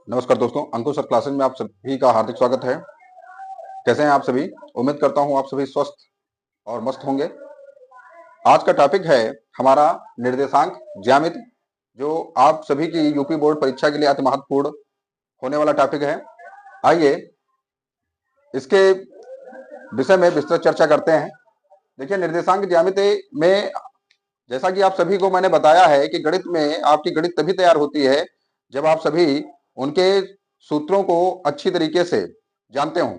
नमस्कार दोस्तों, अंकुश sir classes में आप सभी का हार्दिक स्वागत है। कैसे हैं आप सभी? उम्मीद करता हूं आप सभी स्वस्थ और मस्त होंगे। आज का टॉपिक है हमारा निर्देशांक ज्यामिति, जो आप सभी की यूपी बोर्ड परीक्षा के लिए अति महत्वपूर्ण होने वाला टॉपिक है। आइए इसके विषय में विस्तृत चर्चा करते हैं। देखिए, निर्देशांक ज्यामिति में जैसा कि आप सभी को मैंने बताया है कि गणित में आपकी गणित तभी तैयार होती है जब आप सभी उनके सूत्रों को अच्छी तरीके से जानते हो।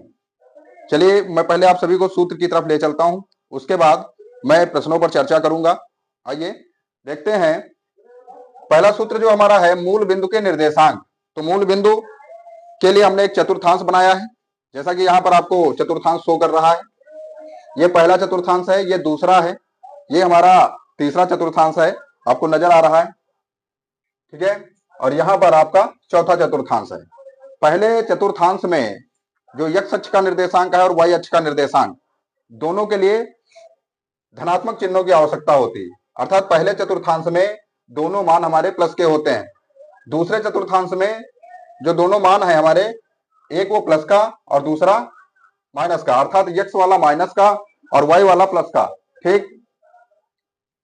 चलिए, मैं पहले आप सभी को सूत्र की तरफ ले चलता हूं, उसके बाद मैं प्रश्नों पर चर्चा करूंगा। आइए देखते हैं। पहला सूत्र जो हमारा है मूल बिंदु के निर्देशांक। तो मूल बिंदु के लिए हमने एक चतुर्थांश बनाया है, जैसा कि यहाँ पर आपको चतुर्थांश शो कर रहा है। ये पहला चतुर्थांश है, ये दूसरा है, ये हमारा तीसरा चतुर्थांश है, आपको नजर आ रहा है, ठीक है। और यहां पर आपका चौथा चतुर्थांश है। पहले चतुर्थांश में जो x अक्ष का निर्देशांक है और y अक्ष का निर्देशांक, दोनों के लिए धनात्मक चिन्हों की आवश्यकता होती है। अर्थात पहले चतुर्थांश में दोनों मान हमारे प्लस के होते हैं। दूसरे चतुर्थांश में जो दोनों मान है हमारे, एक वो प्लस का और दूसरा माइनस का, अर्थात x वाला माइनस का और y वाला प्लस का, ठीक।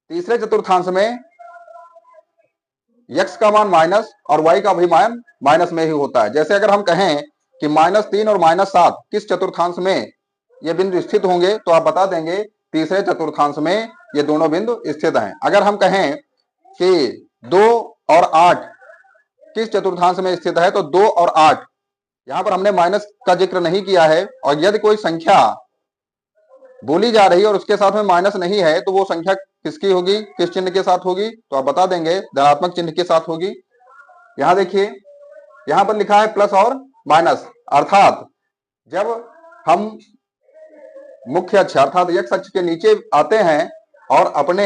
तीसरे चतुर्थांश में x का मान माइनस और y का भी मान माइनस में ही होता है। जैसे अगर हम कहें कि -3 और -7 किस चतुर्थांश में ये बिंदु स्थित होंगे, तो आप बता देंगे तीसरे चतुर्थांश में ये दोनों बिंदु स्थित हैं। अगर हम कहें कि 2 और 8 किस चतुर्थांश में स्थित है, तो 2 और 8, यहां पर हमने माइनस का जिक्र नहीं किया है। और यदि कोई संख्या बोली जा रही है और उसके साथ में माइनस नहीं है, तो वो संख्या किसकी होगी, किस चिन्ह के साथ होगी, तो आप बता देंगे धनात्मक चिन्ह के साथ होगी। यहां देखिए, यहां पर लिखा है प्लस और माइनस, अर्थात जब हम मुख्य अक्ष अर्थात x अक्ष के नीचे आते हैं और अपने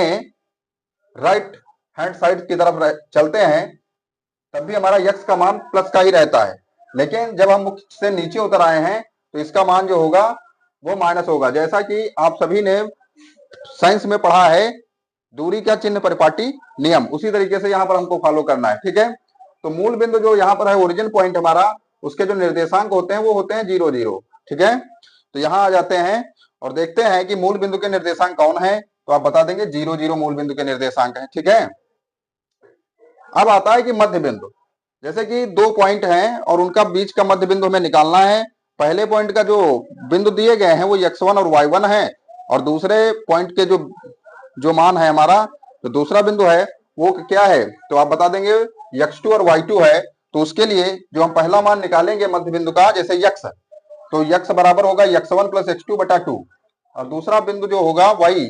राइट हैंड साइड की तरफ चलते हैं, तब भी हमारा x का मान प्लस का ही रहता है। लेकिन जब हम मुख्य से नीचे उतर आए हैं तो इसका मान जो होगा वो माइनस होगा। जैसा कि आप सभी ने साइंस में पढ़ा है, दूरी क्या चिन्ह परिपाटी नियम, उसी तरीके से यहाँ पर हमको फॉलो करना है, ठीक है। तो मूल बिंदु जो यहाँ पर है, ओरिजिन पॉइंट हमारा, उसके जो निर्देशांक होते हैं वो होते हैं 0 0, ठीक है। तो यहाँ आ जाते हैं और देखते हैं कि मूल बिंदु के निर्देशांक कौन है, तो आप बता देंगे 0 0 मूल बिंदु के निर्देशांक है, ठीक है। अब आता है कि मध्य बिंदु। जैसे कि 2 पॉइंट हैं और उनका बीच का मध्य बिंदु हमें निकालना है। पहले पॉइंट का जो बिंदु दिए गए हैं वो x1 और y1 है, और दूसरे पॉइंट के जो मान है हमारा, तो दूसरा बिंदु है वो क्या है, तो आप बता देंगे x2 और y2 है। तो उसके लिए जो हम पहला मान निकालेंगे मध्य बिंदु का, जैसे x, तो x बराबर होगा x1 प्लस x2 बटा 2, और दूसरा बिंदु जो होगा y,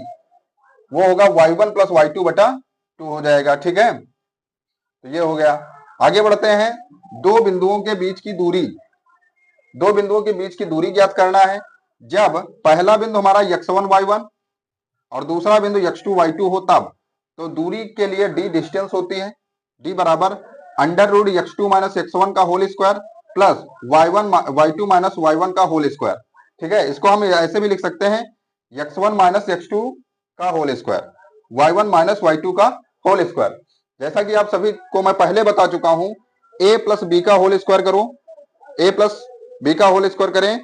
वो होगा y1 प्लस y2 बटा 2 हो जाएगा, ठीक है। तो ये हो गया। आगे बढ़ते हैं। दो बिंदुओं के बीच की दूरी ज्ञात करना है। जब पहला बिंदु हमारा x1 y1 और दूसरा बिंदु x2 y2 हो, तब तो दूरी के लिए d डिस्टेंस होती है। d बराबर √x2 माइनस x1 का whole square plus y2 minus y1 का होल स्क्वायर, ठीक है। इसको हम ऐसे भी लिख सकते हैं, x1 माइनस x2 का whole square, y1 minus y2 का होल स्क्वायर। जैसा कि आप सभी को मैं पहले बता चुका हूं, a प्लस बी का होल स्क्वायर करो, a प्लस बी का होल स्क्वायर करें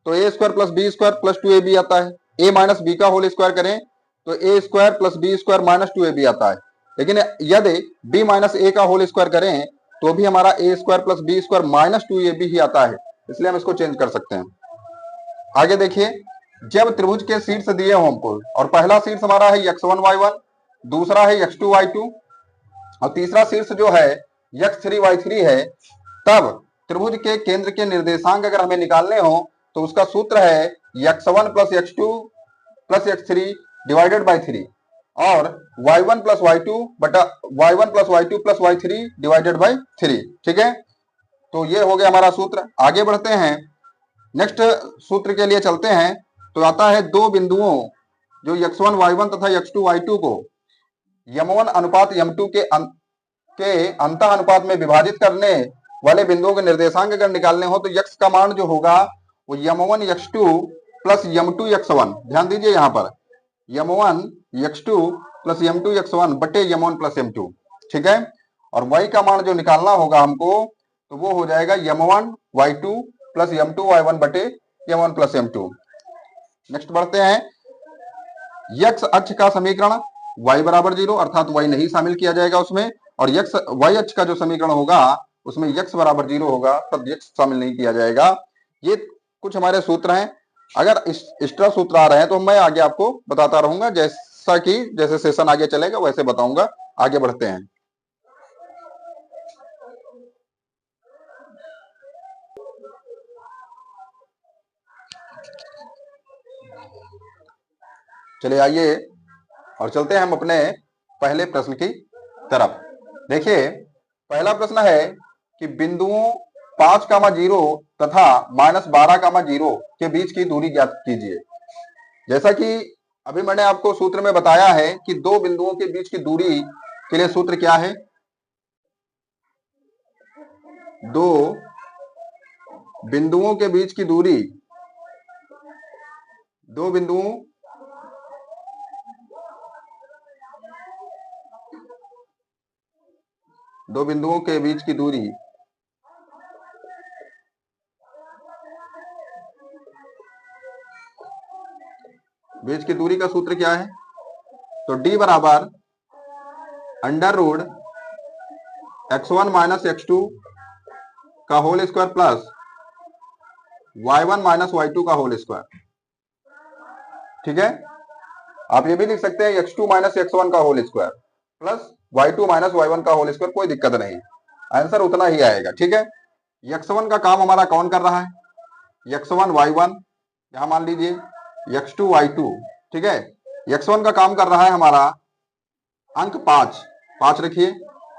तो a square plus B square plus 2ab आता है। a माइनस बी का होल स्क्वायर करें तो a square plus B square minus 2ab आता है। लेकिन यदि b माइनस a का होल स्क्वायर करें तो भी हमारा a square plus B square minus 2ab ही आता है, इसलिए हम इसको चेंज कर सकते हैं। आगे देखिए, जब त्रिभुज के शीर्ष दिए हो हमको, और पहला शीर्ष हमारा है x1 y1, दूसरा है x2 y2 और तीसरा शीर्ष जो है x3 y3 है, तब त्रिभुज के केंद्र के निर्देशांक अगर हमें निकालने हो तो उसका सूत्र है x1 plus x2 plus x3 divided by 3 और y1 plus y2 plus y3 divided by 3, ठीक है। तो ये हो गया हमारा सूत्र। आगे बढ़ते हैं, नेक्स्ट सूत्र के लिए चलते हैं। तो आता है दो बिंदुओं जो x1 y1 तथा x2 y2 को m1 अनुपात m2 के अंतः अनुपात में विभाजित करने वाले बिंदुओं के निर्देशांक अगर निकालने हो, तो x का मान जो होगा वो m1 x2 plus m2 x1, ध्यान दीजिए यहाँ पर m1 x2 plus m2 x1 बटे m1 प्लस m2, ठीक है। और y का मान जो निकालना होगा हमको, तो वो हो जाएगा m1y2 प्लस m2y1 बटे m1 प्लस m2। नेक्स्ट बढ़ते हैं, x अक्ष का समीकरण y बराबर 0 अर्थात y नहीं शामिल किया जाएगा उसमें, और y अक्ष का जो समीकरण होगा उसमें x बराबर 0 होगा, तब x शामिल नहीं किया जाएगा। ये कुछ हमारे सूत्र हैं। अगर एक्स्ट्रा सूत्र आ रहे हैं तो मैं आगे आपको बताता रहूंगा, जैसा कि जैसे सेशन आगे चलेगा वैसे बताऊंगा। आगे बढ़ते हैं। चलिए आइए और चलते हैं हम अपने पहले प्रश्न की तरफ। देखिए पहला प्रश्न है कि बिंदुओं 5,0 तथा -12,0 के बीच की दूरी ज्ञात कीजिए। जैसा कि अभी मैंने आपको सूत्र में बताया है कि दो बिंदुओं के बीच की दूरी के लिए सूत्र क्या है, दो बिंदुओं के बीच की दूरी, दो बिंदुओं के बीच की दूरी का सूत्र क्या है, तो d बराबर √x1 माइनस x2 का whole square plus y1 minus y2 का होल स्क्वायर। ठीक है, आप ये भी लिख सकते हैं x2 माइनस x1 का whole square plus y2 minus y1 का होल स्क्वायर, कोई दिक्कत नहीं, आंसर उतना ही आएगा। ठीक है, x1 का काम हमारा कौन कर रहा है, x1 y1, यहां मान लीजिए x2 y2। ठीक है, x1 का काम कर रहा है हमारा अंक 5 रखिए,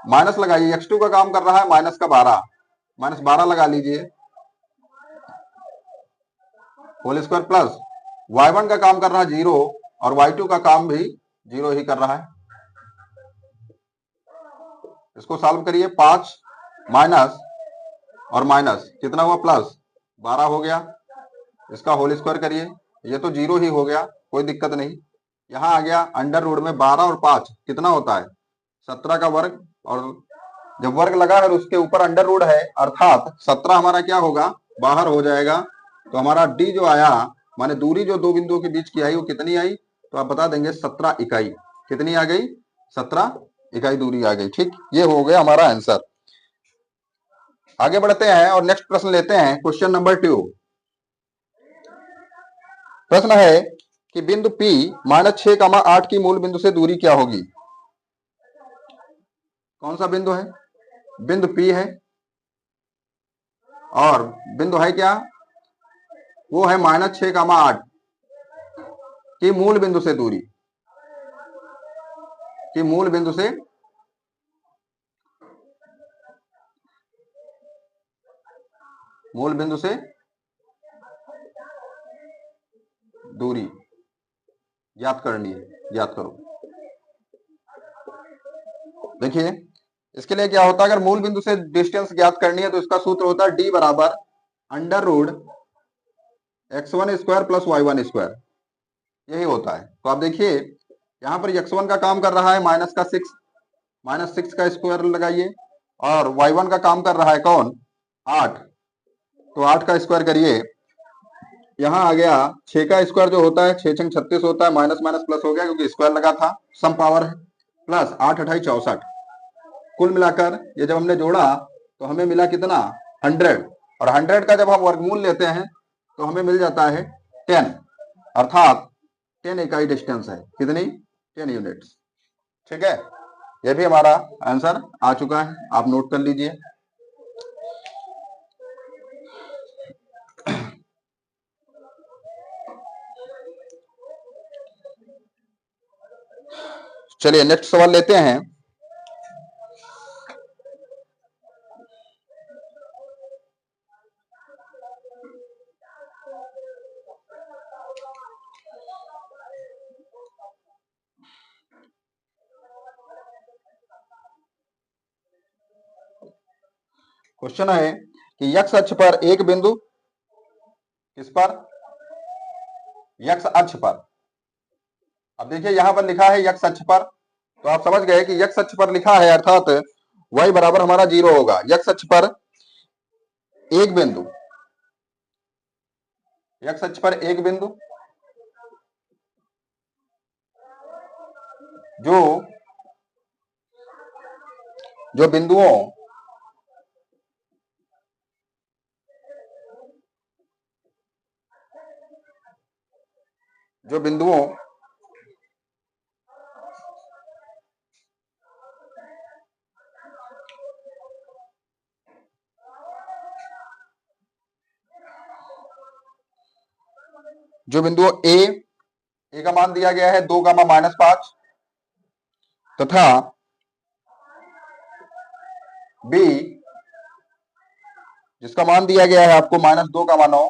माइनस लगाइए, x2 का काम कर रहा है माइनस का 12, माइनस 12 लगा लीजिए होल स्क्वायर प्लस y1 का काम कर रहा है 0 और y2 का काम भी 0 ही कर रहा है। इसको सॉल्व करिए, 5 माइनस और माइनस कितना हुआ, प्लस 12 हो गया। इसका होल स्क्वायर करिए, ये तो 0 ही हो गया, कोई दिक्कत नहीं। यहां आ गया अंडर रूट में 12 और 5 कितना होता है, 17 का वर्ग, और जब वर्ग लगा है उसके ऊपर अंडर रूट है अर्थात 17 हमारा क्या होगा, बाहर हो जाएगा। तो हमारा डी जो आया, माने दूरी जो दो बिंदुओं के बीच की आई वो कितनी आई, तो आप बता देंगे 17 इकाई। कितनी आ गई, 17 इकाई दूरी आ गई। ठीक, ये हो गया हमारा आंसर। आगे बढ़ते हैं और नेक्स्ट प्रश्न लेते हैं, क्वेश्चन नंबर 2। प्रश्न है कि बिंदु P -6,8 की मूल बिंदु से दूरी क्या होगी। कौन सा बिंदु है, बिंदु P है, और बिंदु है क्या, वो है -6,8 की मूल बिंदु से दूरी, की मूल बिंदु से दूरी ज्ञात करनी है, ज्ञात करो। देखिए इसके लिए क्या होता है, अगर मूल बिंदु से डिस्टेंस ज्ञात करनी है तो इसका सूत्र होता है d बराबर √x1 square plus y1 square, यही होता है। तो आप देखिए यहाँ पर x1 का काम कर रहा है -6 का स्क्वायर लगाइए, और y1 का काम कर रहा है कौन, 8, तो 8 का स्क्वायर करिए। यहाँ आ गया 6 का स्क्वायर जो होता है 6 6 36 होता है, माइनस माइनस प्लस हो गया क्योंकि स्क्वायर लगा था, सम पावर है, प्लस 8 28 64। कुल मिलाकर ये जब हमने जोड़ा तो हमें मिला कितना, 100, और 100 का जब हम वर्गमूल लेते हैं तो हमें मिल जाता है 10, अर्थात 10 इकाई डिस्टेंस है, कितनी, 10 यूनिट्स। ठीक है, ये भी हमारा आंसर आ चुका है, आप नोट कर लीजिए। चलिए नेक्स्ट सवाल लेते हैं। क्वेश्चन है कि x अक्ष पर एक बिंदु, किस पर, x अक्ष पर। अब देखिए यहां पर लिखा है x अक्ष पर, तो आप समझ गए कि x अक्ष पर लिखा है अर्थात y बराबर हमारा 0 होगा। x अक्ष पर एक बिंदु, x अक्ष पर एक बिंदु जो जो बिंदुओं जो बिंदुओं जो बिंदुओं ए का मान दिया गया है 2, -5 तथा बी जिसका मान दिया गया है आपको -2, 9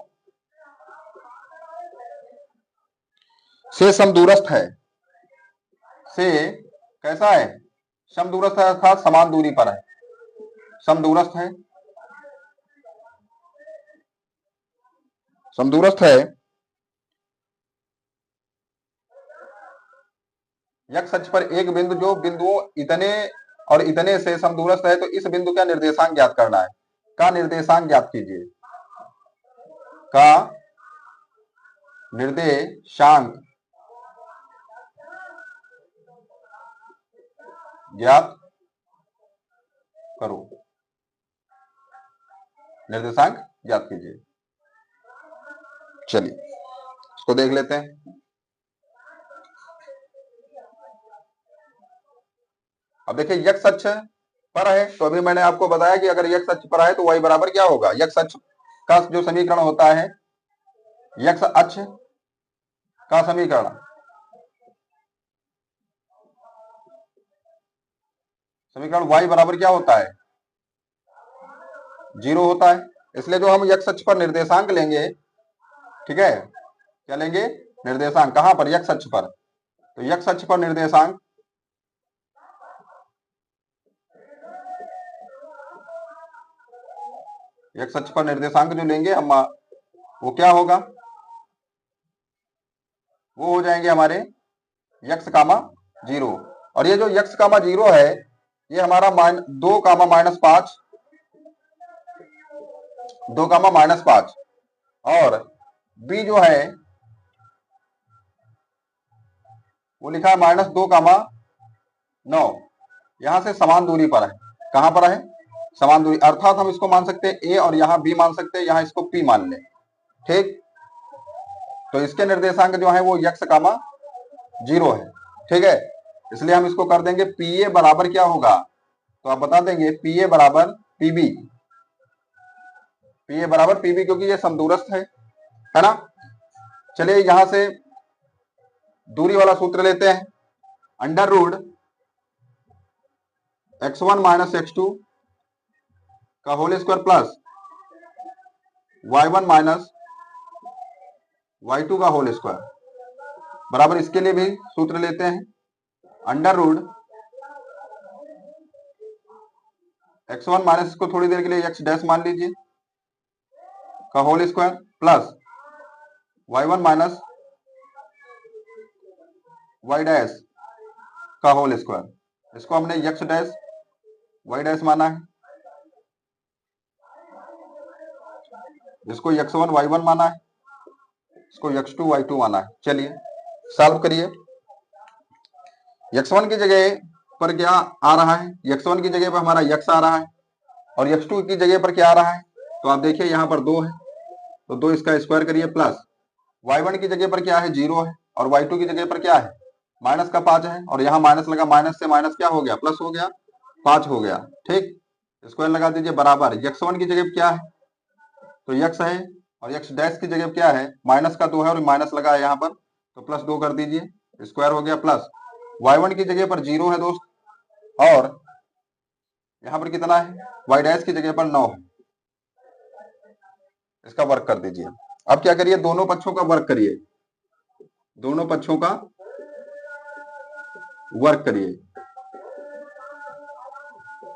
से समदूरस्थ है, से कैसा है, समदूरस्थ है अर्थात समान दूरी पर है, समदूरस्थ है, समदूरस्थ है x अक्ष पर एक बिंदु जो बिंदुओं इतने और इतने से समदूरस्थ है। तो इस बिंदु का निर्देशांक ज्ञात करना है, का निर्देशांक ज्ञात कीजिए, का निर्देशांक ज्ञात करो, निर्देशांक ज्ञात कीजिए। चलिए इसको देख लेते हैं। अब देखिए x अक्ष पर है तो अभी मैंने आपको बताया कि अगर x अक्ष पर है तो y बराबर क्या होगा, x अक्ष का जो समीकरण होता है, x अक्ष का समीकरण y बराबर क्या होता है, 0 होता है। इसलिए जो हम x अक्ष पर निर्देशांक लेंगे, ठीक है, क्या लेंगे, निर्देशांक, कहां पर, x अक्ष पर। तो x अक्ष पर निर्देशांक x अक्ष पर निर्देशांक जो लेंगे हम, वो क्या होगा, वो हो जाएंगे हमारे x, 0। और ये जो x, 0 है ये हमारा 2, -5, 2, -5 और b जो है वो लिखा है -2, 9, यहां से समान दूरी पर है। कहां पर है, समान दूरी, अर्थात हम इसको मान सकते हैं a और यहाँ b मान सकते हैं, यहाँ इसको p मान ले, ठीक। तो इसके निर्देशांक जो है वो x, 0 है, ठीक है। इसलिए हम इसको कर देंगे pa बराबर क्या होगा, तो आप बता देंगे pa बराबर pb, pa बराबर pb, क्योंकि ये समदूरस्थ है ना। चलिए यहां से दूरी वाला सूत्र लेते हैं, अंडर रूट x1 - x2 का whole square plus y1 - y2 का होल स्क्वायर बराबर, इसके लिए भी सूत्र लेते हैं, अंडर रूट x1 माइनस, इसको थोड़ी देर के लिए x डैश मान लीजिए, का whole square plus y1 minus y dash का होल स्क्वायर, इसको हमने x डैश y डैश माना है, इसको x1 y1 माना है, इसको x2 y2 माना है। चलिए सॉल्व करिए। x1 की जगह पर क्या आ रहा है, x1 की जगह पर हमारा x आ रहा है और x2 की जगह पर क्या आ रहा है, तो आप देखिए यहाँ पर 2 है तो 2 इसका स्क्वायर करिए, प्लस y1 की जगह पर क्या है, 0 है और y2 की जगह पर क्या है, -5 है और यहाँ माइनस लगा, माइनस से माइनस क्या हो गया, प्लस हो गया, 5 हो गया, ठीक। स्क्वायर लगा दीजिए, बराबर x1 की जगह क्या है, तो x है और x डैश की जगह क्या है, -2 है और माइनस लगा है यहाँ पर, तो +2 कर दीजिए, स्क्वायर हो गया, प्लस y1 की जगह पर 0 है दोस्त और यहाँ पर कितना है, y डैश की जगह पर 9 है, इसका वर्क कर दीजिए। अब क्या करिए, दोनों पक्षों का वर्क करिए, दोनों पक्षों का वर्क करिए,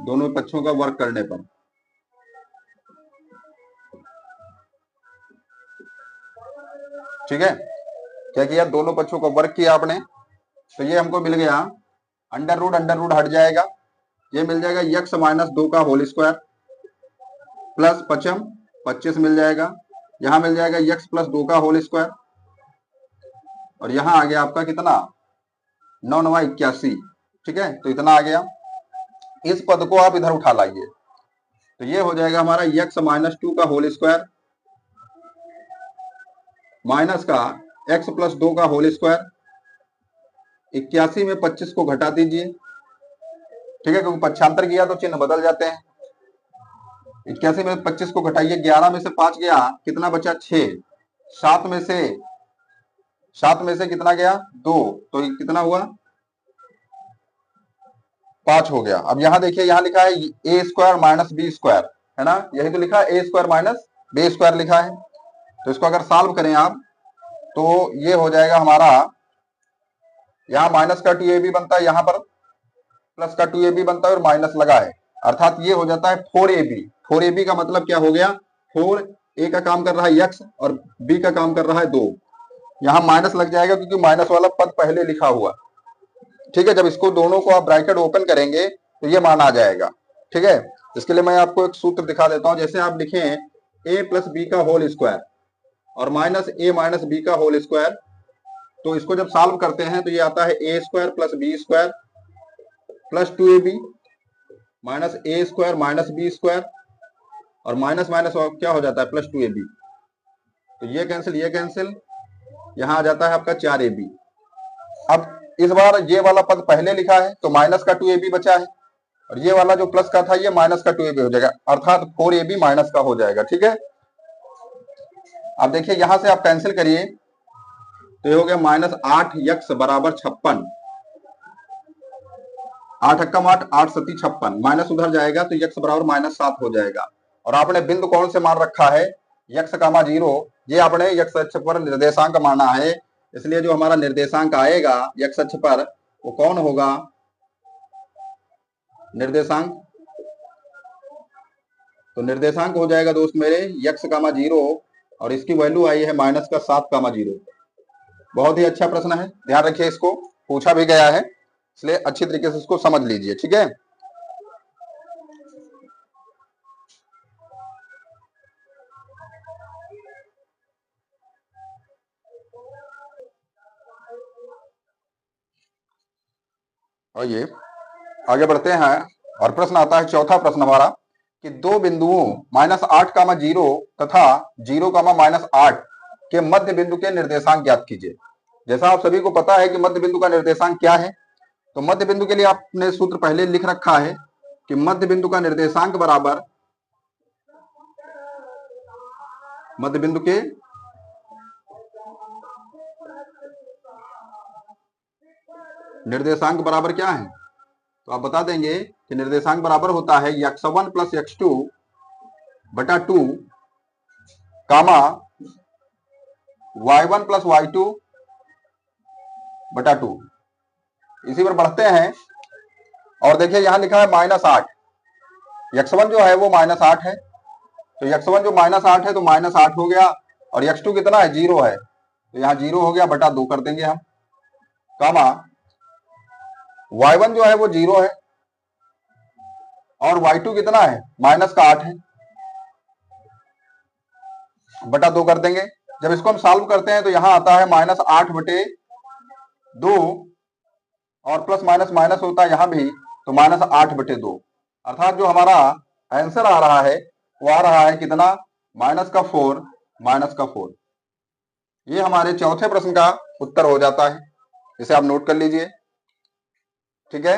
दोनों पक्षों का वर्क करने पर ठीक है, क्या किया, दोनों पक्षों का वर्क किया आपने, तो ये हमको मिल गया, अंडर रूट हट जाएगा, ये मिल जाएगा x - 2 का होल स्क्वायर प्लस 5 25 मिल जाएगा, यहाँ मिल जाएगा x प्लस 2 का होल स्क्वायर, और यहाँ आ गया आपका कितना 9 9 81। ठीक है, तो इतना आ गया। इस पद को आप इधर उठा लाइए, तो ये हो जाएगा हमारा x माइनस 2 का होल स्क्वायर माइनस का x प्लस 2 का होल स्क्वायर। 81 में 25 को घटा दीजिए, ठीक है, क्योंकि पक्षांतर किया तो चिन्ह बदल जाते हैं। 81 में 25 को घटाइए, 11 में से 5 गया, कितना बचा 6, 7 में से कितना गया 2, तो कितना हुआ 5 हो गया। अब यहाँ देखिए, यहाँ लिखा है ए स्क्वायर माइनस बी स्क्वायर, है ना, यही तो लिखा है, ए स्क्वायर माइनस बी स्क्वायर लिखा है। तो इसको अगर सॉल्व करें आप, तो ये हो जाएगा हमारा, यहाँ माइनस का 2ab बनता है, यहाँ पर प्लस का 2ab बनता है और माइनस लगा है, अर्थात ये हो जाता है 4ab। 4ab का मतलब क्या हो गया, 4a का काम कर रहा है x और b का काम कर रहा है 2, यहाँ माइनस लग जाएगा क्योंकि माइनस वाला पद पहले लिखा हुआ। ठीक है, जब इसको दोनों को आप ब्रैकेट ओपन करेंगे तो ये मान आ जाएगा। ठीक है, इसके लिए मैं आपको एक सूत्र दिखा देता हूं। जैसे आप लिखें a प्लस बी का होल स्क्वायर और माइनस a माइनस बी का होल स्क्वायर, तो इसको जब सॉल्व करते हैं तो ये आता है a square plus B square plus 2ab minus a square minus B square, और माइनस माइनस क्या हो जाता है प्लस 2ab, तो ये कैंसिल, यहाँ आ जाता है आपका 4ab। अब इस बार ये वाला पद पहले लिखा है तो माइनस का 2ab बचा है, और ये वाला जो प्लस का था ये माइनस का 2ab हो जाएगा, अर्थात 4ab माइनस का हो जाएगा। ठीक है, अब देखिए यहां से आप कैंसिल करिए, तो ये हो गया माइनस 8x बराबर 56, 8 अक्कम 8, 8 सती 56, माइनस उधर जाएगा तो x बराबर माइनस 7 हो जाएगा। और आपने बिंदु कौन से मान रखा है, x, 0, ये आपने x अक्ष पर निर्देशांक माना है, इसलिए जो हमारा निर्देशांक आएगा x अक्ष पर वो कौन होगा, निर्देशांक, तो निर्देशांक हो जाएगा दोस्त मेरे x, 0, और इसकी वैल्यू आई है माइनस का 7, 0। बहुत ही अच्छा प्रश्न है, ध्यान रखिए, इसको पूछा भी गया है, इसलिए अच्छी तरीके से इसको समझ लीजिए। ठीक है, और ये आगे बढ़ते हैं, और प्रश्न आता है चौथा प्रश्न हमारा कि दो बिंदुओं -8, 0 तथा 0, -8 के मध्य बिंदु के निर्देशांक ज्ञात कीजिए। जैसा आप सभी को पता है कि मध्य बिंदु का निर्देशांक क्या है, तो मध्य बिंदु के लिए आपने सूत्र पहले लिख रखा है कि मध्य बिंदु का निर्देशांक बराबर, मध्य बिंदु के निर्देशांक बराबर क्या है, तो आप बता देंगे कि निर्देशांक बराबर होता है x1 प्लस x2 बटा 2 कामा y1 प्लस y2 बटा 2। इसी पर बढ़ते हैं, और देखिए यहां लिखा है -8, x1 जो है वो -8 है, तो x1 जो -8 है तो -8 हो गया, और x2 कितना है 0 है, तो यहाँ 0 हो गया, बटा 2 कर देंगे हम, कामा y1 जो है वो 0 है और y2 कितना है -8 है, बटा 2 कर देंगे। जब इसको हम सॉल्व करते हैं तो यहां आता है -8 बटे 2, और प्लस माइनस माइनस होता है यहां भी, तो -8 बटे 2, अर्थात जो हमारा आंसर आ रहा है वो आ रहा है कितना, -4। ये हमारे चौथे प्रश्न का उत्तर हो जाता है, इसे आप नोट कर लीजिए। ठीक है,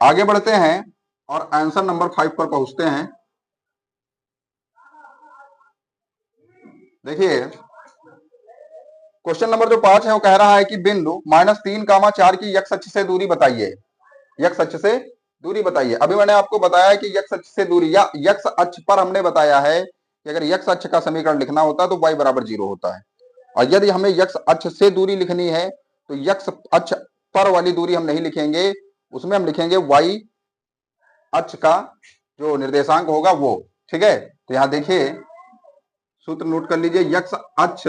आगे बढ़ते हैं और आंसर नंबर 5 पर पहुंचते हैं। देखिए क्वेश्चन नंबर जो 5 है वो कह रहा है कि बिंदु -3, 4 की x अक्ष से दूरी बताइए, x अक्ष से दूरी बताइए। अभी मैंने आपको बताया कि x अक्ष से दूरी, या x अक्ष पर हमने बताया है कि अगर x अक्ष का समीकरण लिखना होता है तो y बराबर 0 होता है, और यदि हमें x अक्ष से दूरी लिखनी है तो x अक्ष पर वाली दूरी हम नहीं लिखेंगे, उसमें हम लिखेंगे y अक्ष का जो निर्देशांक होगा वो। ठीक है, तो यहां देखिए सूत्र नोट कर लीजिए, x अक्ष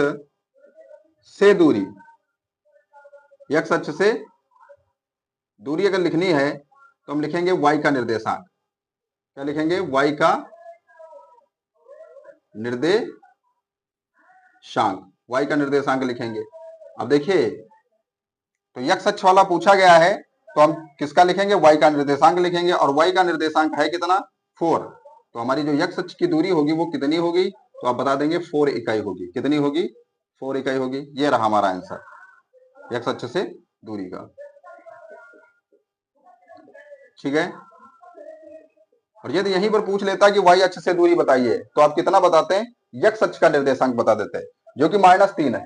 से दूरी, x अक्ष से दूरी अगर लिखनी है तो हम लिखेंगे y का निर्देशांक, क्या लिखेंगे, y का निर्देशांक, y का निर्देशांक लिखेंगे। अब देखिए, तो x अक्ष वाला पूछा गया है तो हम किसका लिखेंगे, y का निर्देशांक लिखेंगे, और y का निर्देशांक है कितना, 4। तो हमारी जो x अक्ष की दूरी होगी वो कितनी होगी, तो आप बता देंगे 4 इकाई होगी। कितनी होगी, 4 इकाई होगी। ये रहा हमारा आंसर x अक्ष से दूरी का। ठीक है, और यदि यहीं पर पूछ लेता कि y अक्ष से दूरी बताइए तो आप कितना बताते हैं, x अक्ष का निर्देशांक बता देते हैं, जो कि -3 है।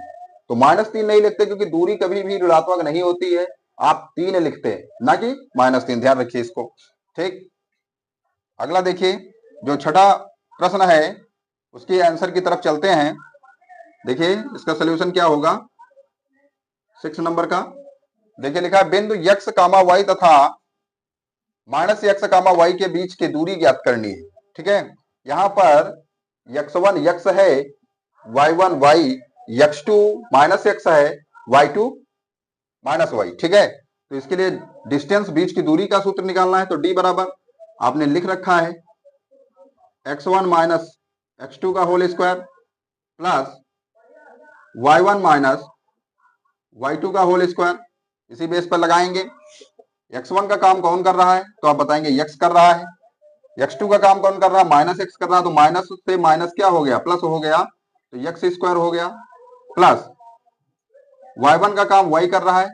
तो -3 नहीं लिखते क्योंकि दूरी कभी भी ऋणात्मक नहीं होती है, आप 3 लिखते हैं, ना कि -3। ध्यान रखिए इसको। ठीक, अगला देखिए, जो छठा प्रश्न है उसके आंसर की तरफ चलते हैं। देखिए इसका सोल्यूशन क्या होगा, 6 नंबर का। देखिए लिखा है, बिंदु x, y तथा -x, y के बीच की दूरी ज्ञात करनी है। ठीक है, यहाँ पर x1 x है, y1 y, x2 -x है, y2 -y। ठीक है, तो इसके लिए डिस्टेंस, बीच की दूरी का सूत्र निकालना है। तो d बराबर आपने लिख रखा है x1 माइनस x2 का whole square plus y1 minus y2 का होल स्क्वायर। इसी बेस पर लगाएंगे। x1 का काम कौन कर रहा है, तो आप बताएंगे x कर रहा है। x2 का काम कौन कर रहा है, -x कर रहा है, तो माइनस से माइनस क्या हो गया, प्लस हो गया, तो x स्क्वायर हो गया। प्लस y1 का काम y कर रहा है,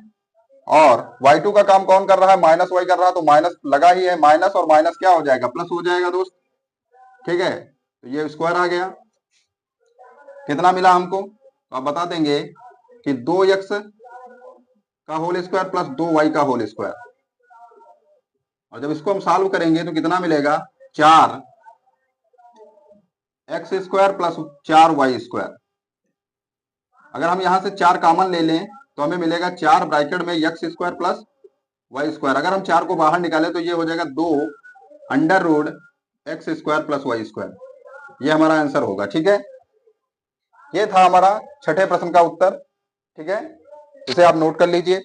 और y2 का काम कौन कर रहा है, -y कर रहा है, तो माइनस लगा ही है, माइनस और माइनस क्या हो जाएगा, प्लस हो जाएगा दोस्त। ठीक है, तो ये स्क्वायर आ गया। कितना मिला हमको, तो आप बता देंगे कि 2x का होल स्क्वायर प्लस 2y का होल स्क्वायर। और जब इसको हम सॉल्व करेंगे तो कितना मिलेगा, 4x square plus 4y square. अगर हम यहां से 4 कॉमन ले लें तो हमें मिलेगा 4 ब्रैकेट में x square plus y square. अगर हम 4 को बाहर निकालें तो ये हो जाएगा 2 under root x square plus y square. ये हमारा आंसर होगा। ठीक है, ये था हमारा छठे प्रश्न का उत्तर। ठीक है, इसे आप नोट कर लीजिए।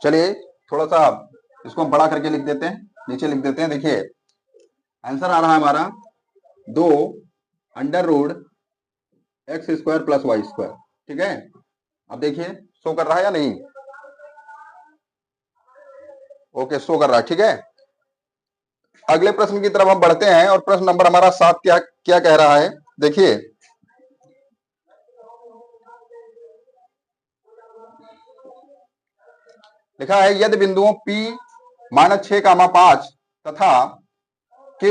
चलिए थोड़ा सा इसको हम बड़ा करके लिख देते हैं, नीचे लिख देते हैं। देखिए आंसर आ रहा है हमारा 2 under root X square plus Y square. ठीक है, अब देखिए शो कर रहा है या नहीं, ओके शो कर रहा है। ठीक है, अगले प्रश्न की तरफ हम बढ़ते हैं और प्रश्न नंबर हमारा 7 क्या क्या कह रहा है। देखिए लिखा है, यदि बिंदुओं P -6, 5 तथा Q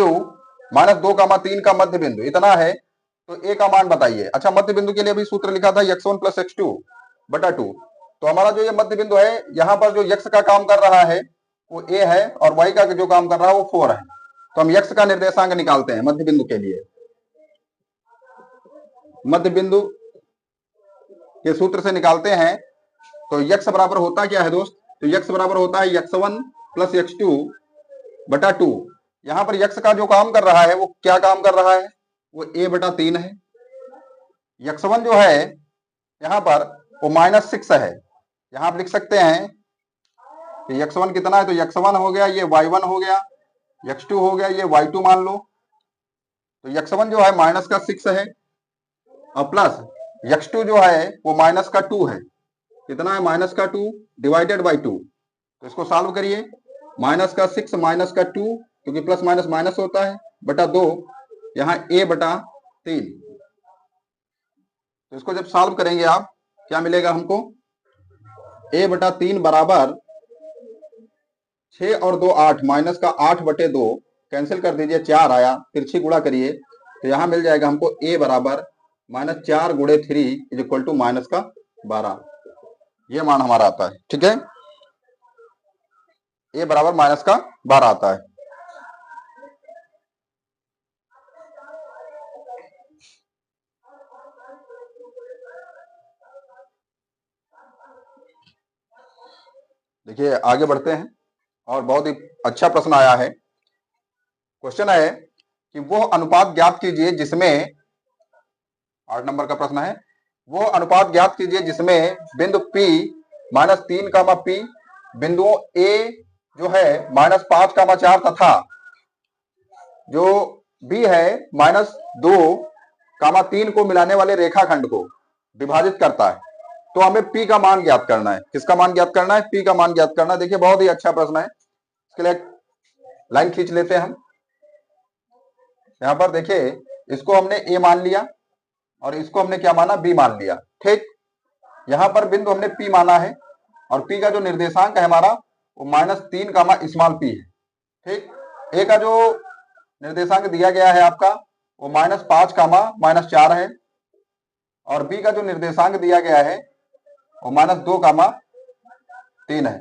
-2, 3 का मध्य बिंदु इतना है तो A का मान बताइए। अच्छा, मध्य बिंदु के लिए भी सूत्र लिखा था x1 + x2 बटा 2। तो हमारा जो ये मध्य बिंदु है, यहाँ पर जो x का काम कर रहा है वो A है और y का जो काम कर रहा है वो 4 है। तो हम x का निर्देशांक निकालते हैं मध्य बिंदु के लिए। मध्य बिंदु के सूत्र से निकालते हैं। तो x बराबर होता क्या है दोस्त, तो x बराबर होता है x1 + x2 बटा 2। यहाँ पर x का जो काम कर रहा है वो क्या काम कर रहा है, वो a बटा 3 है। x1 जो है यहाँ पर वो -6 है। यहाँ आप लिख सकते हैं कि x1 कितना है, तो x1 हो गया, ये y1 हो गया, x2 हो गया, ये y2 मान लो। तो x1 जो है -6 है और प्लस x2 जो है वो -2 है। कितना है, -2 डिवाइडेड बाई 2। तो इसको सॉल्व करिए, -6 -2 क्योंकि प्लस माइनस माइनस होता है बटा 2, यहाँ a बटा 3। तो इसको जब सॉल्व करेंगे आप क्या मिलेगा हमको, a बटा 3 बराबर 6 और 2 8, -8/2 कैंसिल कर दीजिए, 4 आया, तिरछी गुणा करिए तो यहाँ मिल जाएगा हमको a बराबर -4 × 3 = -12। ये मान हमारा आता है। ठीक है, a बराबर -12 आता है। देखिए आगे बढ़ते हैं और बहुत ही अच्छा प्रश्न आया है। क्वेश्चन है कि वो अनुपात ज्ञात कीजिए जिसमें 8 नंबर का प्रश्न है वो अनुपात ज्ञात कीजिए जिसमें बिंदु P -3, P बिंदुओं A जो है -5, 4 तथा जो B है -2, 3 को मिलाने वाले रेखाखंड को विभाजित करता है। तो हमें P का मान ज्ञात करना है। किसका मान ज्ञात करना है? P का मान ज्ञात करना है। देखिए बहुत ही अच्छा प्रश्न है। इसके लिए लाइन खींच लेते हैं हम। यहां पर देखिए, इसको हमने A मान लिया और इसको हमने क्या माना? B मान लिया। ठीक, यहां पर बिंदु हमने P माना है और P का जो निर्देशांक है हमारा वो -3, स्मॉल p है। ठीक, A का जो निर्देशांक दिया गया है आपका वो -5, -4 है और B का जो निर्देशांक दिया गया है वो -2, 3 है।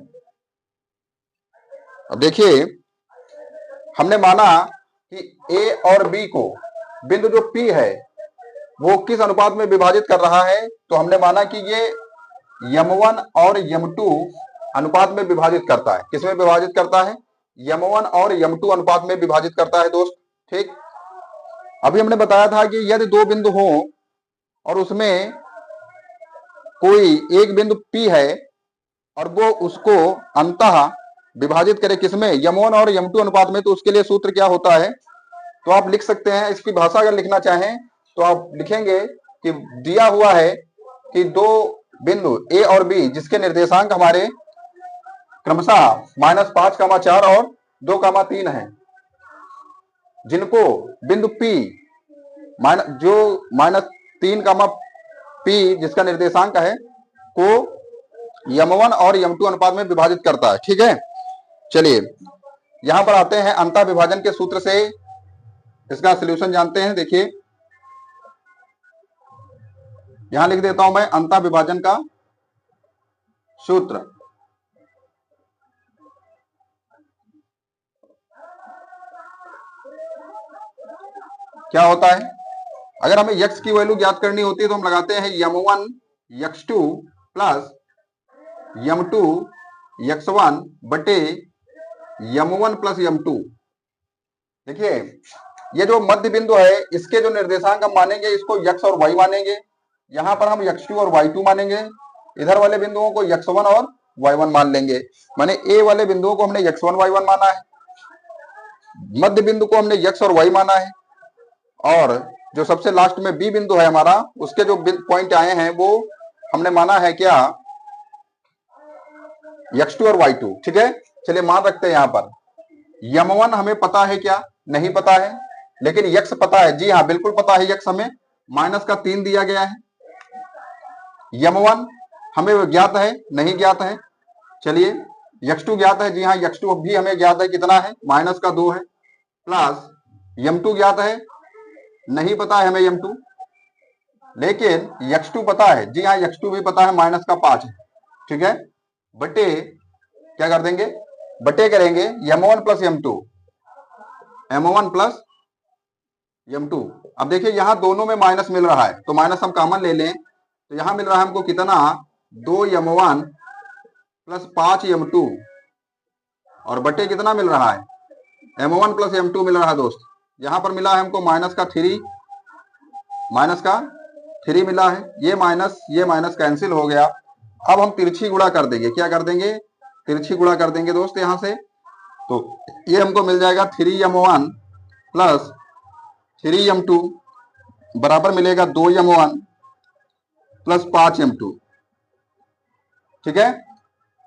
अब देखिए, हमने माना कि A और B को बिंदु जो P है वो किस अनुपात में विभाजित कर रहा है, तो हमने माना कि ये m1 और m2 अनुपात में विभाजित करता है। किसमें विभाजित करता है? m1 और m2 अनुपात में विभाजित करता है दोस्त। ठीक, अभी हमने बताया था कि यदि दो बिंदु हो और उसमें कोई एक बिंदु P है और वो उसको अंततः विभाजित करे किसमें? m1 और m2 अनुपात में, तो उसके लिए सूत्र क्या होता है? तो आप लिख सकते हैं, इसकी भाषा अगर लिखना चाहें तो आप लिखेंगे कि दिया हुआ है कि दो बिंदु A और B जिसके निर्देशांक हमारे क्रमशः -5, 4 और 2, 3 है, जिनको बिंदु P जो -3, P जिसका निर्देशांक है को m1 और m2 अनुपात में विभाजित करता है। ठीक है, चलिए यहां पर आते हैं। अंतः विभाजन के सूत्र से इसका सॉल्यूशन जानते हैं। देखिए यहां लिख देता हूं मैं अंतः विभाजन का सूत्र। क्या होता है? अगर हमें x की वैल्यू ज्ञात करनी होती है तो हम लगाते हैं m1 x2 plus m2 x1 बटे m1 प्लस m2। देखिए ये जो मध्य बिंदु है इसके जो निर्देशांक हम मानेंगे इसको x और y मानेंगे। यहां पर हम x2 और y2 मानेंगे। इधर वाले बिंदुओं को x1 और y1 मान लेंगे। माने A वाले बिंदुओं को हमने x1 y1 माना है, मध्य बिंदु को हमने x और y माना है, और जो सबसे लास्ट में B बिंदु है हमारा उसके जो पॉइंट आए हैं वो हमने माना है क्या? x2 और y2। ठीक है, चलिए मान रखते हैं। यहां पर m1 हमें पता है क्या? नहीं पता है, लेकिन x पता है। जी हाँ, बिल्कुल पता है। x हमें -3 दिया गया है। m1 हमें ज्ञात है? नहीं ज्ञात है। चलिए x2 ज्ञात है। जी हाँ, x2 भी हमें ज्ञात है। कितना है? -2 है। प्लस m2 ज्ञात है? नहीं पता है हमें m2, लेकिन x2 पता है। जी हाँ, x2 भी पता है, -5 है। ठीक है, बटे क्या कर देंगे? बटे करेंगे m1 plus m2, m1 plus m2। अब देखिए यहां दोनों में माइनस मिल रहा है तो माइनस हम कॉमन ले लें, तो यहां मिल रहा है हमको कितना? 2m1 प्लस 5m2 और बटे कितना मिल रहा है? m1 प्लस m2 मिल रहा है दोस्त। यहां पर मिला है हमको -3 मिला है। ये माइनस कैंसिल हो गया। अब हम तिरछी गुणा कर देंगे। क्या कर देंगे? तिरछी गुणा कर देंगे दोस्त यहां से। तो ये हमको मिल जाएगा 3m1 प्लस 3m2 बराबर मिलेगा 2m1 प्लस 5m2। ठीक है,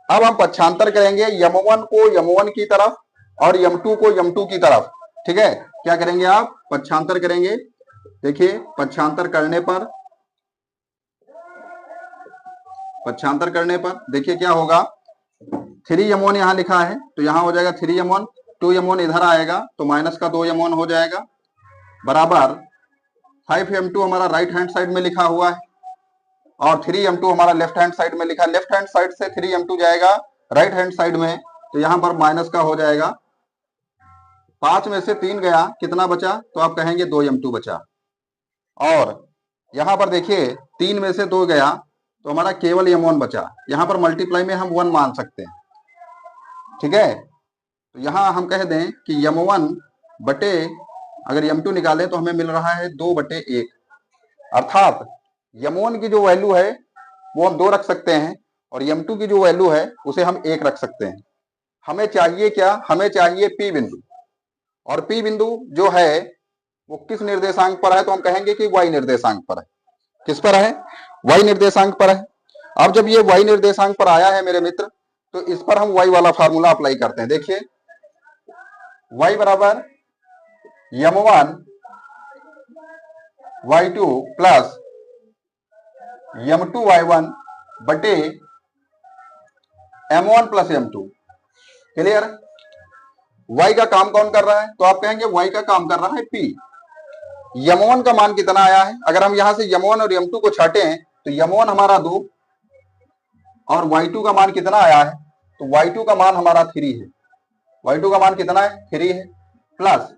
अब हम पक्षांतर करेंगे m1 को m1 की तरफ और m2 को m2 की तरफ। ठीक है, क्या करेंगे आप? पक्षांतर करेंगे। देखिए पक्षांतर करने पर देखिए क्या होगा? 3m1 यहां लिखा है तो यहां हो जाएगा 3m1, 2m1 इधर आएगा तो -2m1 हो जाएगा, बराबर 5m2 हमारा राइट हैंड साइड में लिखा हुआ है और 3m2 हमारा लेफ्ट हैंड साइड में लिखा है। लेफ्ट हैंड साइड से 3m2 जाएगा राइट हैंड साइड में, तो यहां पर माइनस का हो जाएगा। 5 में से 3 गया, कितना बचा? तो आप कहेंगे 2m2 बचा। और यहां पर देखिए 3 में से 2 गया तो हमारा केवल m1 बचा। यहां पर मल्टीप्लाई में हम 1 मान सकते हैं। ठीक है, तो यहां हम कह दें कि m1 बटे अगर m2 निकालें तो हमें मिल रहा है 2/1, अर्थात m1 की जो वैल्यू है वो हम 2 रख सकते हैं और m2 की जो वैल्यू है उसे हम 1 रख सकते हैं। हमें चाहिए क्या, हमें चाहिए P बिंदु, और P बिंदु जो है वो किस निर्देशांक पर है, तो हम कहेंगे कि y निर्देशांक पर है। किस पर है, y निर्देशांक पर है। अब जब ये y निर्देशांक पर आया है मेरे मित्र, तो इस पर हम y वाला फार्मूला अप्लाई करते हैं। देखिए y बराबर m1 y2 plus m2 y1 बटे m1 plus m2। Clear. y का काम कौन कर रहा है, तो आप कहेंगे y का काम कर रहा है P। m1 का मान कितना आया है, अगर हम यहां से m1 और m2 को छाटें तो m1 हमारा 2 और y2 का मान कितना आया है, तो y2 का मान हमारा 3 है। y2 का मान कितना है, 3 है, प्लस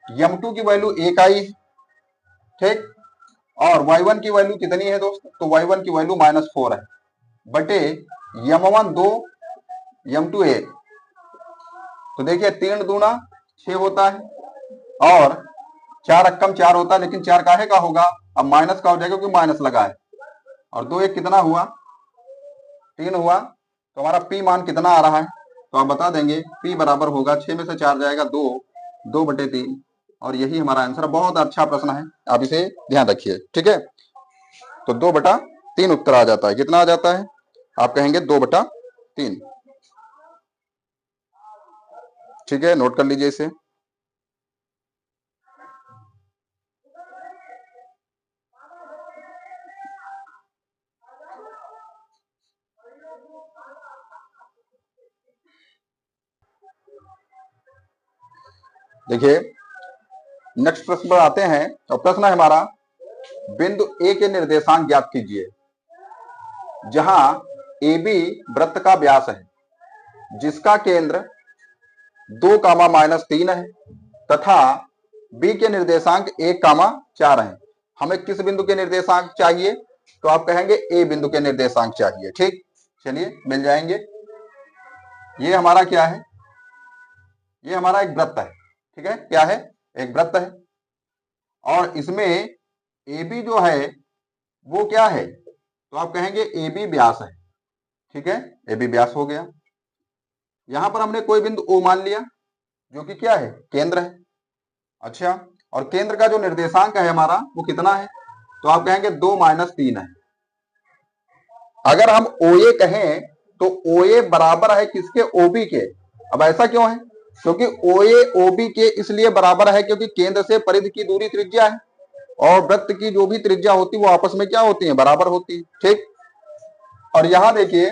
m2 की वैल्यू 1 आई है, ठीक, और y1 की वैल्यू कितनी है दोस्तों, तो y1 की वैल्यू -4 है, बटे m1 2 m2 1। तो देखिए 3 दूना 6 होता है और 4 अक्कम 4 होता है, लेकिन 4 काहे का होगा, अब माइनस का हो जाएगा क्योंकि माइनस लगा है, और 2 1 कितना हुआ, 3 हुआ। तो हमारा P मान कितना आ रहा है, तो आप बता देंगे P बराबर होगा 6 में से 4 जाएगा 2, 2/3, और यही हमारा आंसर। बहुत अच्छा प्रश्न है, आप इसे ध्यान रखिए, ठीक है। तो 2/3 उत्तर आ जाता है। कितना आ जाता है, आप कहेंगे 2/3। ठीक है, नोट कर लीजिए इसे। देखिए नेक्स्ट प्रश्न पर आते हैं, और प्रश्न है हमारा, बिंदु ए के निर्देशांक ज्ञात कीजिए। जहां ए बी वृत्त का व्यास है, जिसका केंद्र 2, -3 है, तथा बी के निर्देशांक 1, 4 है। हमें किस बिंदु के निर्देशांक चाहिए, तो आप कहेंगे ए बिंदु के निर्देशांक चाहिए। ठीक, चलिए मिल जाएंगे। ये हमारा क्या है, ये हमारा एक वृत्त है, ठीक है, क्या है, एक वृत्त है, और इसमें ए बी जो है वो क्या है, तो आप कहेंगे ए बी व्यास है। ठीक है, ए बी व्यास हो गया। यहां पर हमने कोई बिंदु ओ मान लिया जो कि क्या है, केंद्र है। अच्छा, और केंद्र का जो निर्देशांक है हमारा वो कितना है, तो आप कहेंगे 2, -3 है। अगर हम ओ ए कहें तो ओ ए बराबर है किसके, ओ बी के। अब ऐसा क्यों है, क्योंकि ओ ए ओ बी के इसलिए बराबर है क्योंकि केंद्र से परिधि की दूरी त्रिज्या है, और वृत्त की जो भी त्रिज्या होती है वो आपस में क्या होती है, बराबर होती है। ठीक, और यहां देखिए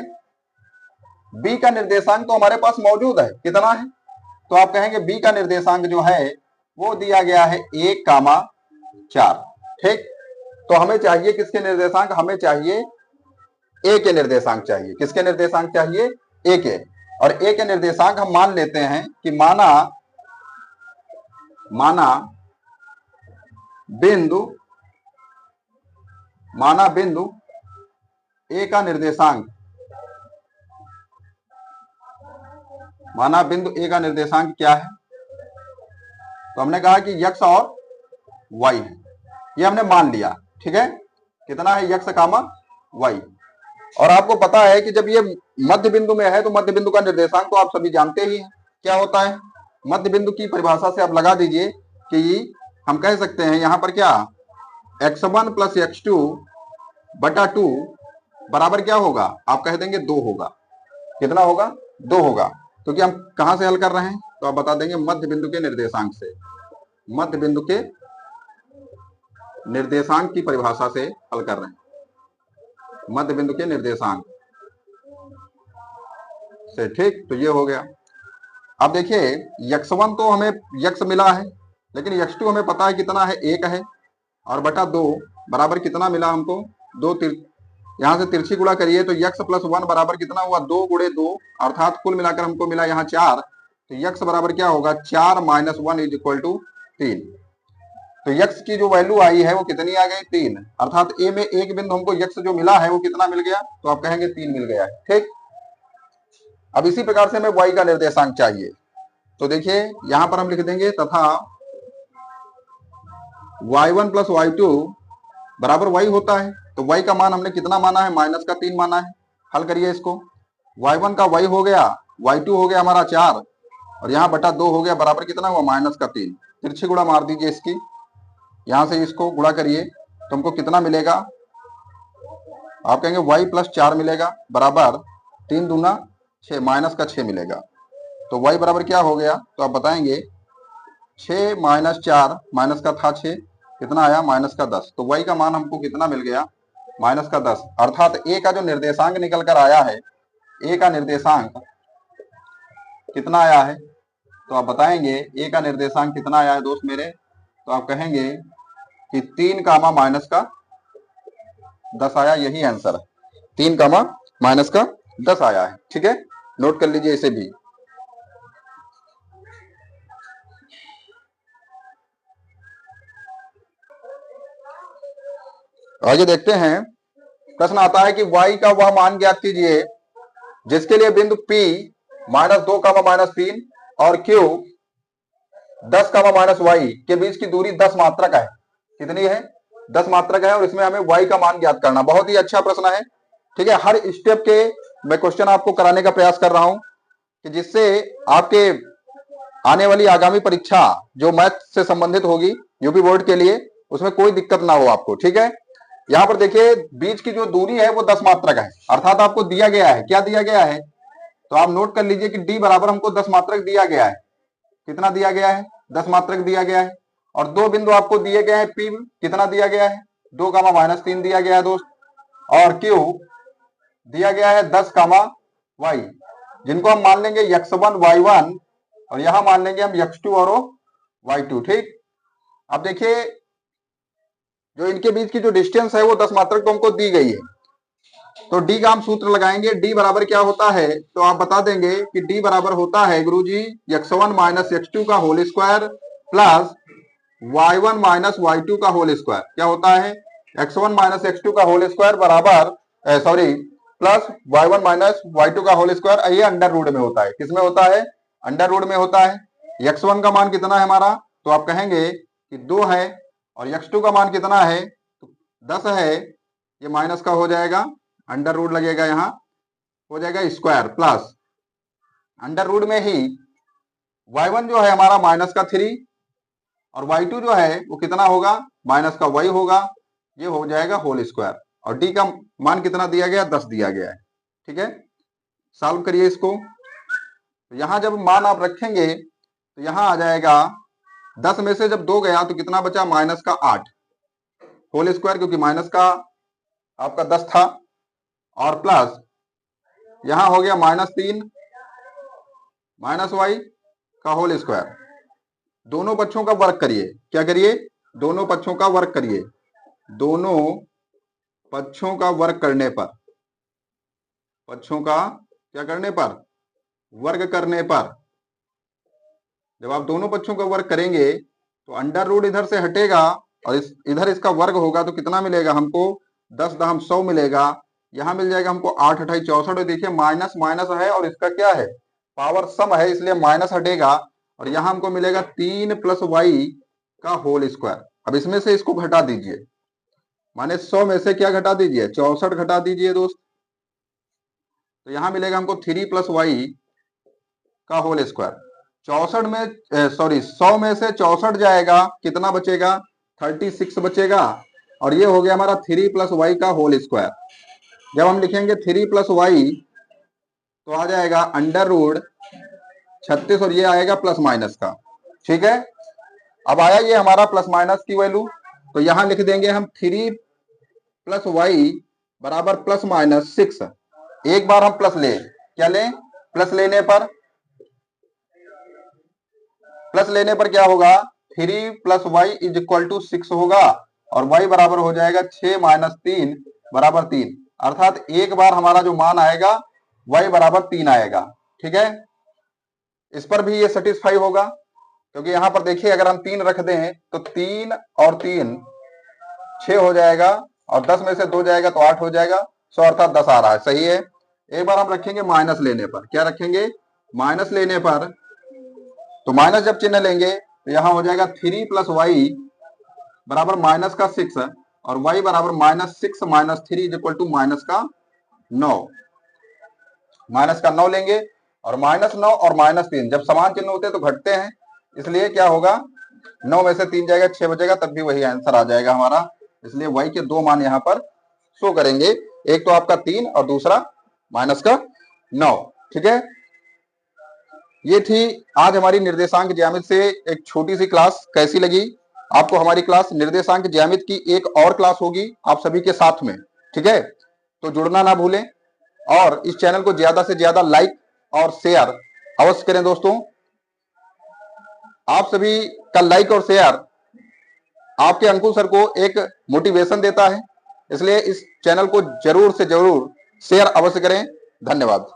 बी का निर्देशांक तो हमारे पास मौजूद है, कितना है, तो आप कहेंगे बी का निर्देशांक जो है वो दिया गया है 1, 4। ठीक, तो हमें चाहिए किसके निर्देशांक, हमें चाहिए ए के निर्देशांक चाहिए। किसके निर्देशांक चाहिए, ए के। और ए के निर्देशांक हम मान लेते हैं कि माना बिंदु ए का निर्देशांक, माना बिंदु ए का निर्देशांक क्या है, तो हमने कहा कि यक्स और वाई है, ये हमने मान लिया। ठीक है, कितना है, यक्स कामा वाई। और आपको पता है कि जब ये मध्य बिंदु में है तो मध्य बिंदु का निर्देशांक तो आप सभी जानते ही हैं क्या होता है। मध्य बिंदु की परिभाषा से आप लगा दीजिए कि हम कह सकते हैं यहां पर क्या, x1 + x2/2 बराबर क्या होगा, आप कह देंगे 2 होगा। कितना होगा, 2 होगा, क्योंकि हम कहां से हल कर रहे हैं, तो आप बता देंगे मध्य बिंदु के निर्देशांक से। मध्य बिंदु के निर्देशांक की परिभाषा से हल कर रहे हैं, मध्य बिंदु के निर्देशांक से। ठीक, तो ये हो गया। अब देखिए x1 तो हमें x मिला है, लेकिन x2 हमें पता है कितना है, 1 है, और बटा 2 बराबर कितना मिला हमको, 2। यहां से तिरछी गुणा करिए तो x + 1 बराबर कितना हुआ, 2 × 2, अर्थात कुल मिलाकर हमको मिला यहाँ 4। तो x बराबर क्या होगा, 4 - 1 = 3। तो x की जो वैल्यू आई है वो कितनी आ गई, 3। अर्थात a में एक बिंदु हमको x जो मिला है वो कितना मिल गया, तो आप कहेंगे 3 मिल गया है। ठीक, अब इसी प्रकार से हमें y का निर्देशांक चाहिए, तो देखिए यहां पर हम लिख देंगे तथा y1 + y2 बराबर y होता है, तो y का मान हमने कितना माना है, -3 माना है। हल करिए इसको, y1 का y हो गया, y2 हो गया हमारा 4 और यहाँ बटा 2 हो गया, बराबर कितना हुआ, -3। तिरछी गुणा मार दीजिए इसकी, यहां से इसको गुणा करिए तो हमको कितना मिलेगा, आप कहेंगे y + 4 मिलेगा, बराबर 3 दूना 6, -6 मिलेगा। तो y बराबर क्या हो गया, तो आप बताएंगे 6 - 4, माइनस का था 6, कितना आया, -10। तो y का मान हमको कितना मिल गया, -10। अर्थात a का जो निर्देशांक निकल कर आया है, a का निर्देशांक कितना आया है, तो आप बताएंगे a का निर्देशांक कितना आया है दोस्त मेरे, तो आप कहेंगे कि 3, -10 आया, यही आंसर है, 3, -10 आया है। ठीक है, नोट कर लीजिए इसे भी। आगे देखते हैं, प्रश्न आता है कि y का वह मान ज्ञात कीजिए जिसके लिए बिंदु P -2, -3 और Q 10, -y के बीच की दूरी 10 मात्रक है। कितनी है, 10 मात्रक है, और इसमें हमें y का मान ज्ञात करना। बहुत ही अच्छा प्रश्न है। ठीक है, हर स्टेप के मैं क्वेश्चन आपको कराने का प्रयास कर रहा हूं कि जिससे आपके आने वाली आगामी परीक्षा जो मैथ से संबंधित होगी यूपी बोर्ड के लिए, उसमें कोई दिक्कत ना हो आपको। ठीक है, यहाँ पर देखिए बीच की जो दूरी है वो 10 मात्रक है, अर्थात आपको दिया गया है, क्या दिया गया है, तो आप नोट कर लीजिए कि d बराबर हमको 10 मात्रक दिया गया है। कितना दिया गया है, 10 मात्रक दिया गया है। और दो बिंदु आपको दिए गए हैं, P कितना दिया गया है, 2, -3 दिया गया है दोस्त, और Q दिया गया है 10, y, जिनको हम मान लेंगे x1 y1 और यहां मान लेंगे हम x2 और y2। ठीक, अब देखिए जो इनके बीच की जो डिस्टेंस है वो 10 मात्रक तो हमको दी गई है, तो d का हम सूत्र लगाएंगे। d बराबर क्या होता है, तो आप बता देंगे कि d बराबर होता है गुरुजी x1 - x2 का whole square plus y1 - y2 का होल स्क्वायर। क्या होता है, x1 - x2 का होल स्क्वायर बराबर प्लस y1 - y2 का होल स्क्वायर, ये अंडर रूट में होता है। किसमें होता है, अंडर रूट में होता है। x1 का मान कितना है हमारा, तो आप कहेंगे कि 2 है, और x2 का मान कितना है, तो 10 है, ये माइनस का हो जाएगा, अंडर रूट लगेगा, यहां हो जाएगा स्क्वायर, प्लस अंडर रूट में ही y1 जो है हमारा -3 और y2 जो है वो कितना होगा, -y होगा, ये हो जाएगा होल स्क्वायर। और d का मान कितना दिया गया, 10 दिया गया है। ठीक है, सॉल्व करिए इसको, तो यहां जब मान आप रखेंगे तो यहां आ जाएगा 10 में से जब 2 गया तो कितना बचा, -8 होल स्क्वायर, क्योंकि माइनस का आपका 10 था, और प्लस यहां हो गया -3 -y का होल स्क्वायर। दोनों पक्षों का वर्ग करिए, क्या करिए, दोनों पक्षों का वर्ग करिए, दोनों पक्षों का वर्ग करने पर, पक्षों का क्या करने पर, वर्ग करने पर, जब आप दोनों पक्षों का वर्ग करेंगे तो अंडर रूट इधर से हटेगा और इधर इसका वर्ग होगा, तो कितना मिलेगा हमको, 10 दहम 100 मिलेगा। यहां मिल जाएगा हमको 8 × 8 = 64। देखिए माइनस माइनस है और इसका क्या है, पावर सम है, इसलिए माइनस हटेगा, और यहां हमको मिलेगा 3 + y का होल स्क्वायर। अब इसमें से इसको घटा दीजिए, माने 100 में से क्या घटा दीजिए, 64 घटा दीजिए दोस्त, तो यहां मिलेगा हमको 3 + y का होल स्क्वायर। 64 में 100 में से 64 जाएगा, कितना बचेगा, 36 बचेगा, और ये हो गया हमारा 3 + y का होल स्क्वायर। जब हम लिखेंगे 3 + y तो आ जाएगा अंडर रूट 36, और ये आएगा प्लस माइनस का। ठीक है, अब आया ये हमारा प्लस माइनस की वैल्यू, तो यहां लिख देंगे हम 3 + y बराबर ±6। एक बार हम प्लस लें, क्या लें, प्लस लेने पर क्या होगा, 3 + y = 6 होगा, और y बराबर हो जाएगा 6 - 3 बराबर 3। अर्थात एक बार हमारा जो मान आएगा y बराबर 3 आएगा। ठीक है, इस पर भी ये सेटिस्फाई होगा, क्योंकि यहां पर देखिए अगर हम 3 रख दें तो 3 और 3 6 हो जाएगा, और 10 में से 2 जाएगा तो 8 हो जाएगा, 100 अर्थात 10 आ रहा है, सही है। एक बार हम रखेंगे माइनस लेने पर, क्या रखेंगे, माइनस लेने पर, तो माइनस जब चिन्ह लेंगे तो यहां हो जाएगा 3 + y बराबर -6, और y बराबर -6 -3 इज इक्वल टू -9। -9 लेंगे और -9 और -3 जब समान चिन्ह होते हैं तो घटते हैं, इसलिए क्या होगा 9 में से 3 जाएगा 6 बचेगा, तब भी वही आंसर आ जाएगा हमारा। इसलिए y के दो मान यहाँ पर शो करेंगे, एक तो आपका 3 और दूसरा -9। ठीक है, ये थी आज हमारी निर्देशांक ज्यामिति से एक छोटी सी क्लास। कैसी लगी आपको हमारी क्लास? निर्देशांक ज्यामिति की एक और क्लास होगी आप सभी के साथ में। ठीक है, तो जुड़ना ना भूलें और इस चैनल को ज्यादा से ज्यादा लाइक और शेयर अवश्य करें दोस्तों। आप सभी का लाइक और शेयर आपके अंकुर सर को एक मोटिवेशन देता है, इसलिए इस चैनल को जरूर से जरूर शेयर अवश्य करें। धन्यवाद।